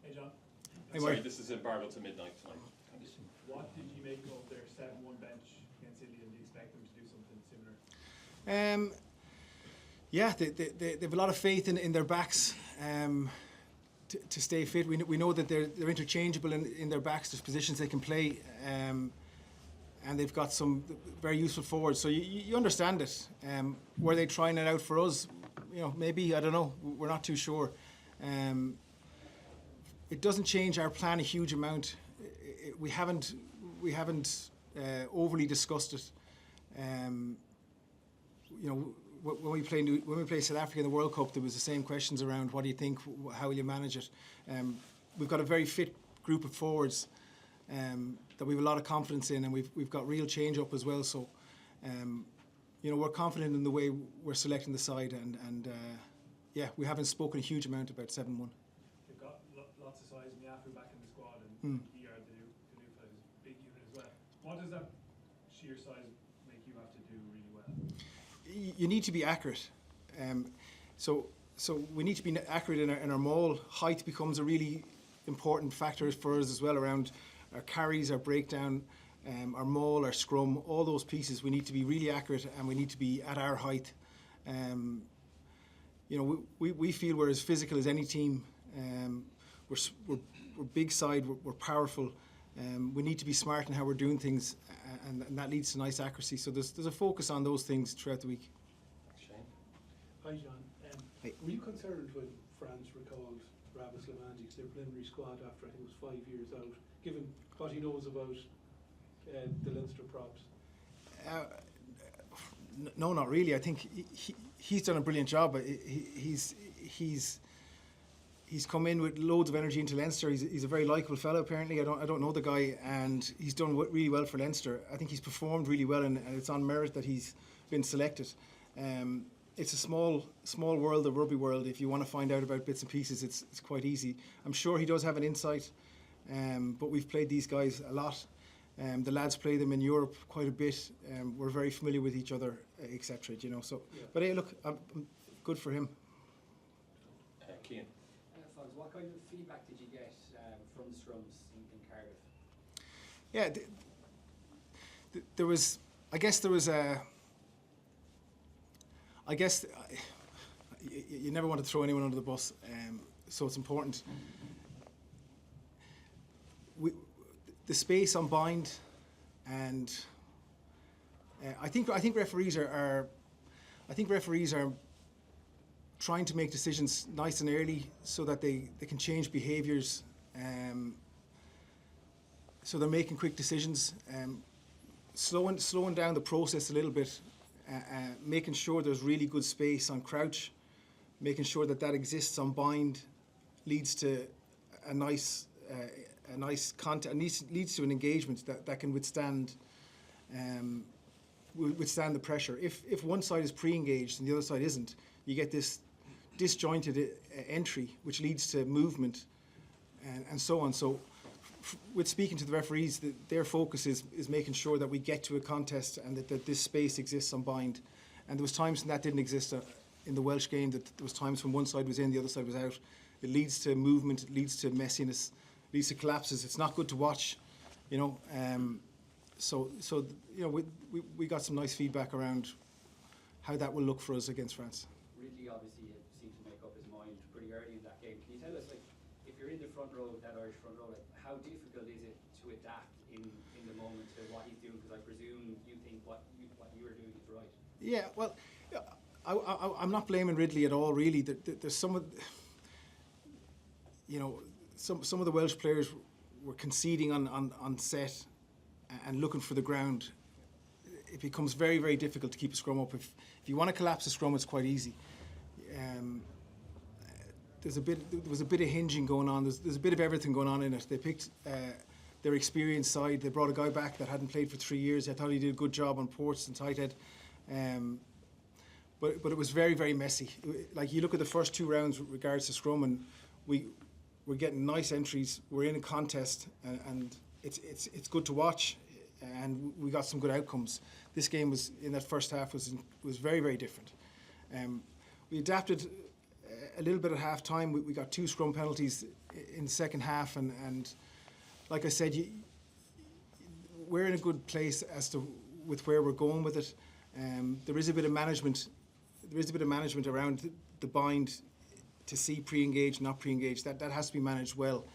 Hey John, Hey, Sorry, Mike. this is embargoed to midnight tonight. what did you make of their 7-1 bench against Italy, and do you expect them to do something similar? Yeah, they have a lot of faith in their backs to stay fit. We know that they're interchangeable in their backs. There's positions they can play, and they've got some very useful forwards. So you understand it. Were they trying it out for us? You know, maybe, I don't know. We're not too sure. It doesn't change our plan a huge amount. We haven't overly discussed it. You know, when we play South Africa in the World Cup, there was the same questions around what do you think, how will you manage it. We've got a very fit group of forwards that we have a lot of confidence in, and we've got real change up as well. So, you know, we're confident in the way we're selecting the side, and yeah, we haven't spoken a huge amount about 7-1. They've got lots of size, Miafu back in the squad, and ER, the new fellow, is a big unit as well. What does that sheer size make you have to do really well? You need to be accurate. So we need to be accurate in our maul. Height becomes a really important factor for us as well, around our carries, our breakdown, our maul, our scrum, all those pieces. We need to be really accurate, and we need to be at our height. You know, we feel we're as physical as any team. We're big side, we're powerful. We need to be smart in how we're doing things, and that leads to nice accuracy. So there's a focus on those things throughout the week. Shane? Hi John. Hey. Were you concerned when France recalled Ravis Lamandi to their preliminary squad after, I think it was 5 years out, given what he knows about the Leinster props? No, not really. I think he's done a brilliant job. He's come in with loads of energy into Leinster. He's a very likeable fellow. Apparently, I don't know the guy, and he's done really well for Leinster. I think he's performed really well, and it's on merit that he's been selected. It's a small world, the rugby world. If you want to find out about bits and pieces, it's quite easy. I'm sure he does have an insight, but we've played these guys a lot. The lads play them in Europe quite a bit. We're very familiar with each other, etc. You know. So, Yeah. but hey, look, I'm good for him. Cian? Fogs, what kind of feedback did you get from the scrums in Cardiff? Yeah, there was. I guess there was a. I guess you never want to throw anyone under the bus, so it's important. The space on bind, and I think referees are trying to make decisions nice and early so that they can change behaviours. So they're making quick decisions, slowing down the process a little bit, making sure there's really good space on crouch, making sure that exists on bind, leads to a nice contact, and leads to an engagement that can withstand the pressure. If one side is pre-engaged and the other side isn't, you get this disjointed entry, which leads to movement and so on. So with speaking to the referees, their focus is making sure that we get to a contest and that this space exists on bind. And there was times when that didn't exist in the Welsh game, that there was times when one side was in, the other side was out. It leads to movement, it leads to messiness, it leads to collapses. It's not good to watch, you know. So you know, we got some nice feedback around how that will look for us against France. Ridley obviously seemed to make up his mind pretty early in that game. Can you tell us, like, if you're in the front row, that Irish front row, like, how difficult is it to adapt in the moment to what he's doing? Because I presume you think what you are doing is right. Yeah, well, I'm not blaming Ridley at all, really. There's some of, you know, some of the Welsh players were conceding on set and looking for the ground. It becomes very, very difficult to keep a scrum up. If you want to collapse a scrum, it's quite easy. There was a bit of hinging going on. There's a bit of everything going on in it. They picked their experienced side. They brought a guy back that hadn't played for 3 years. I thought he did a good job on Ports and Tighthead. But it was very, very messy. Like, you look at the first 2 rounds with regards to scrum, and we're getting nice entries. We're in a contest, and it's good to watch, and we got some good outcomes. This game was, in that first half, was very, very different. We adapted a little bit at half time. We got 2 scrum penalties in the second half, and like I said, we're in a good place as to with where we're going with it. There is a bit of management. There is a bit of management around the bind to see pre-engaged, not pre-engaged. That has to be managed well.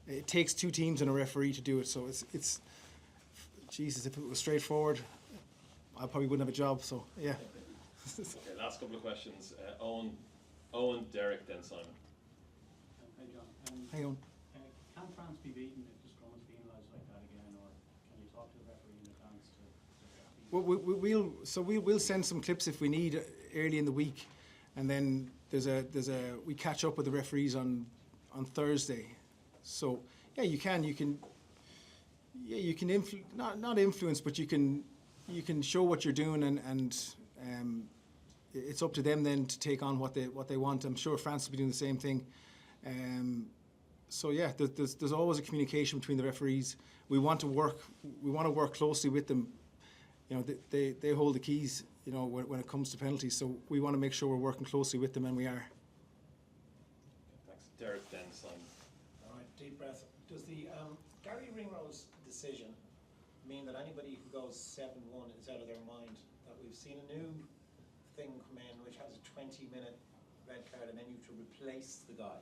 It takes two teams and a referee to do it. So it's Jesus. If it was straightforward, I probably wouldn't have a job. So yeah. Okay, last couple of questions. Owen, Derek, then Simon. Hey John, Hang on. can France be beaten if the scrum is penalised like that again, or can you talk to the referee in advance to We'll send some clips if we need early in the week, and then we catch up with the referees on Thursday. So yeah, you can not influence, but you can show what you're doing, and it's up to them then to take on what they want. I'm sure France will be doing the same thing. So yeah, there's always a communication between the referees. We want to work closely with them. You know, they hold the keys, you know, when it comes to penalties. So we want to make sure we're working closely with them, and we are. Thanks. Derek, then Simon. All right, deep breath. Does the Gary Ringrose decision mean that anybody who goes 7-1 is out of their mind? That we've seen a new thing come in which has a 20-minute red card, and then you have to replace the guy.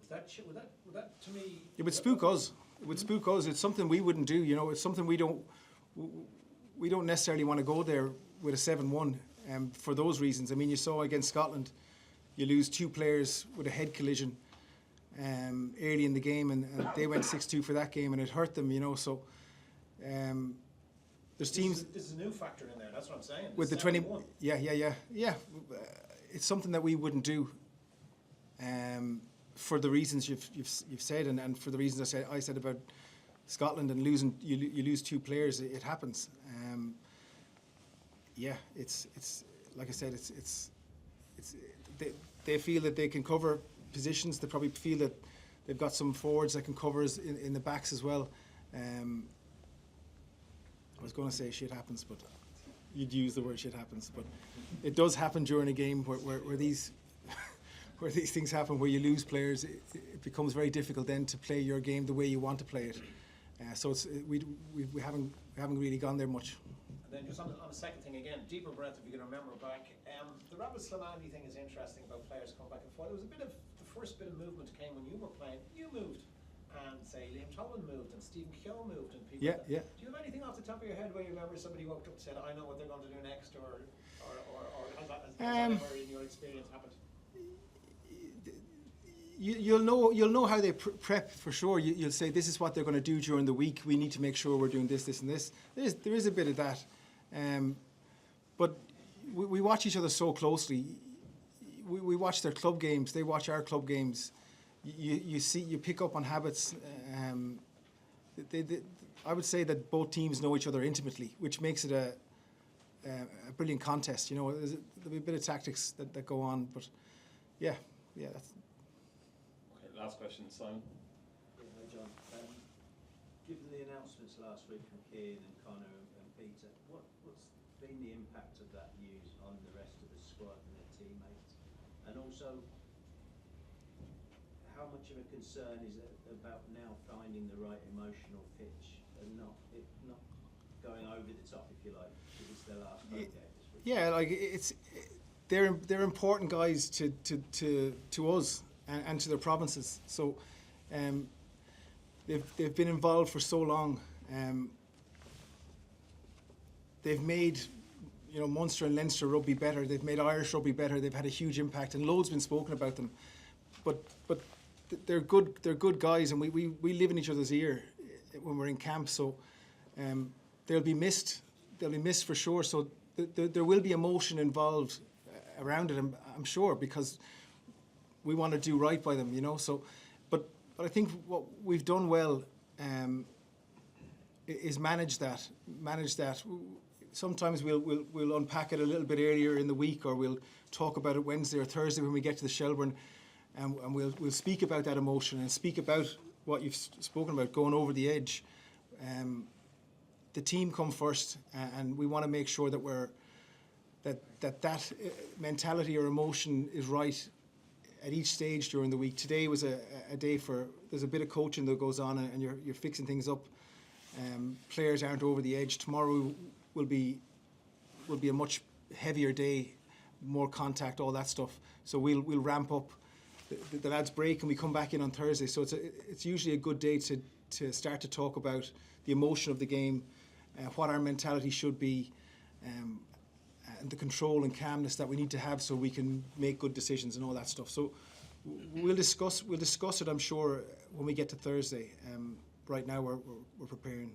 Is that would that to me? It would spook us. It would spook us. It's something we wouldn't do. You know, it's something we don't necessarily want to go there with a 7-1 for those reasons. I mean, you saw against Scotland, you lose two players with a head collision early in the game, and they went 6-2 for that game, and it hurt them. You know, so there's teams. This is a new factor in there. That's what I'm saying. With the 20, yeah. It's something that we wouldn't do, for the reasons you've said, and for the reasons I said about Scotland and losing. You lose two players. It happens. It's like I said. They feel that they can cover positions. They probably feel that they've got some forwards that can cover in the backs as well. I was going to say shit happens, but you'd use the word shit happens. But it does happen during a game where these where these things happen, where you lose players. It becomes very difficult then to play your game the way you want to play it. So we haven't really gone there much. And then just on the second thing again, deeper breath if you can remember back. The Rabbit Slimani thing is interesting about players coming back and forth. It was a bit of the first bit of movement came when you were playing. You moved, and say Liam Tolman moved, and Stephen Keogh moved, and people. Yeah. Do you have anything off the top of your head where you remember somebody walked up and said, "I know what they're going to do next," or has that ever in your experience happened? You'll know how they prep for sure. You'll say this is what they're going to do during the week. We need to make sure we're doing this, and this. There is a bit of that, but we watch each other so closely. We watch their club games. They watch our club games. You pick up on habits. I would say that both teams know each other intimately, which makes it a brilliant contest. You know, there'll be a bit of tactics that go on, but yeah. That's. Okay, last question, Simon. Yeah, hi John. Given the announcements last week from Keane and Connor and Peter, what's been the impact of that news on the rest of the squad and their teammates? And also, how much of a concern is it about now finding the right emotional pitch and not going over the top, if you like, because it's their last home game this week? Yeah, like they're important guys to us and to their provinces. So they've been involved for so long. They've made Munster and Leinster rugby better. They've made Irish rugby better. They've had a huge impact, and loads been spoken about them. But they're good. They're good guys, and we live in each other's ear when we're in camp. So they'll be missed. They'll be missed for sure. So there will be emotion involved around it, I'm sure, because we want to do right by them, So, but I think what we've done well is manage that. Sometimes we'll unpack it a little bit earlier in the week, or we'll talk about it Wednesday or Thursday when we get to the Shelbourne, and we'll speak about that emotion and speak about what you've spoken about, going over the edge. The team come first, and we want to make sure that that mentality or emotion is right at each stage during the week. Today was a day for, there's a bit of coaching that goes on, and you're fixing things up. Players aren't over the edge. Tomorrow will be a much heavier day, more contact, all that stuff. So we'll ramp up. The lads break and we come back in on Thursday. So it's usually a good day to start to talk about the emotion of the game, what our mentality should be, and the control and calmness that we need to have so we can make good decisions and all that stuff. So we'll discuss it, I'm sure, when we get to Thursday. Right now we're preparing.